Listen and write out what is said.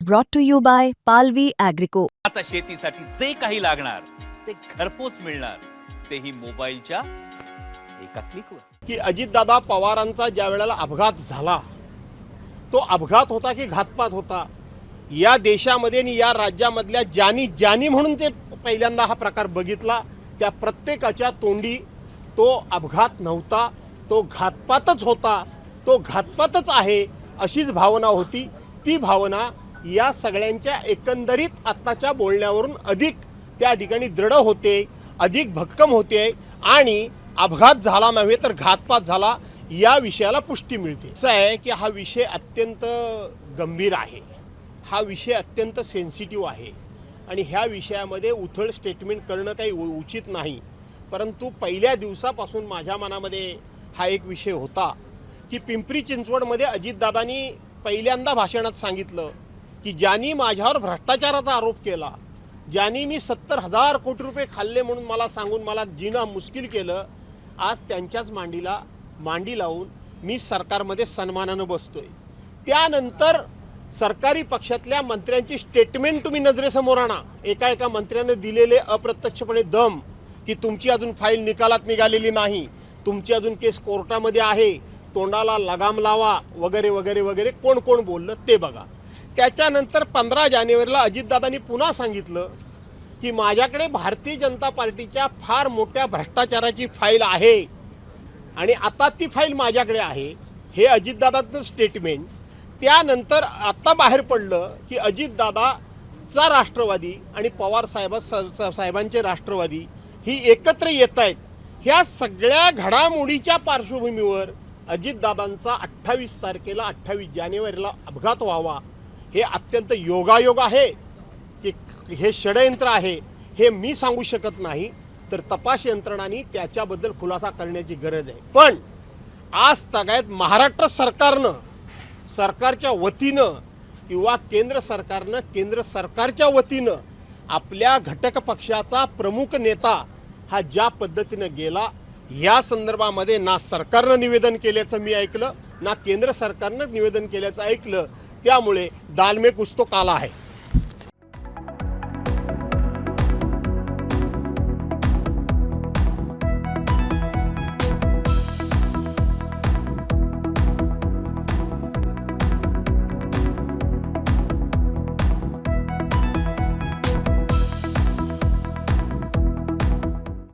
brought to you by Palvi Agrico. आता शेतीसाठी जे काही लागणार ते घरपोच मिळणार, तेही मोबाईलच्या एका क्लिकवर। की अजितदादा पवारांचा ज्या वेळेला अपघात झाला, तो अपघात होता की घातपात होता, या देशामध्ये आणि या राज्यामधल्या ज्यांनी म्हणून ते पहिल्यांदा हा प्रकार बघितला, त्या प्रत्येकाच्या तोंडी तो अपघात नव्हता, तो घातपातच होता, तो घातपातच आहे अशीच भावना होती। ती भावना या सगळ्यांच्या एकंदरीत आत्ताच्या बोलण्यावरून अधिक त्या ठिकाणी दृढ होते, अधिक भक्कम होते आणि अपघात झाला नव्हे तर घातपात झाला या विषयाला पुष्टी मिळते। असं आहे की हा विषय अत्यंत गंभीर आहे, हा विषय अत्यंत सेन्सिटिव्ह आहे आणि ह्या विषयामध्ये उथळ स्टेटमेंट करणं काही उचित नाही। परंतु पहिल्या दिवसापासून माझ्या मनामध्ये हा एक विषय होता की पिंपरी चिंचवडमध्ये अजितदादांनी पहिल्यांदा भाषणात सांगितलं की ज्यांनी माझ्यावर भ्रष्टाचाराचा आरोप केला, ज्यांनी मी 70,000 कोटी रुपये खाल्ले म्हणून मला सांगून मला जिणं मुश्किल केलं, आज त्यांच्याच मांडी लावून मी सरकारमध्ये सन्मानानं बसतोय। त्यानंतर सरकारी पक्षातल्या मंत्र्यांची स्टेटमेंट तुम्ही नजरेसमोर आणा। एका मंत्र्याने दिलेले अप्रत्यक्षपणे दम की तुमची अजून फाईल निकालात निघालेली नाही, तुमची अजून केस कोर्टामध्ये आहे, तोंडाला लगाम लावा वगैरे वगैरे वगैरे कोण कोण बोललं ते बघा। त्याच्यानंतर 15 जानेवारीला अजितदादांनी पुन्हा सांगितलं की माझ्याकडे भारतीय जनता पार्टीच्या फार मोठ्या भ्रष्टाचाराची फाईल आहे आणि आता ती फाईल माझ्याकडे आहे, हे अजितदादांचं स्टेटमेंट। त्यानंतर आता बाहेर पडलं की अजितदादाचा राष्ट्रवादी आणि पवार साहेबांचे राष्ट्रवादी ही एकत्र येत आहेत। ह्या सगळ्या घडामोडीच्या पार्श्वभूमीवर अजितदादांचा 28 तारखेला 28 जानेवारीला अपघात व्हावा हे अत्यंत योगायोग आहे की हे षडयंत्र आहे हे मी सांगू शकत नाही, तर तपास यंत्रणांनी त्याच्याबद्दल खुलासा करण्याची गरज आहे। पण आज तगायत महाराष्ट्र सरकारनं सरकारच्या वतीनं किंवा केंद्र सरकारनं केंद्र सरकारच्या वतीनं आपल्या घटक पक्षाचा प्रमुख नेता हा ज्या पद्धतीनं गेला, या संदर्भामध्ये ना सरकारनं निवेदन केल्याचं मी ऐकलं, ना केंद्र सरकारनं निवेदन केल्याचं ऐकलं। त्यामुळे दाल में कुछ तो काला है।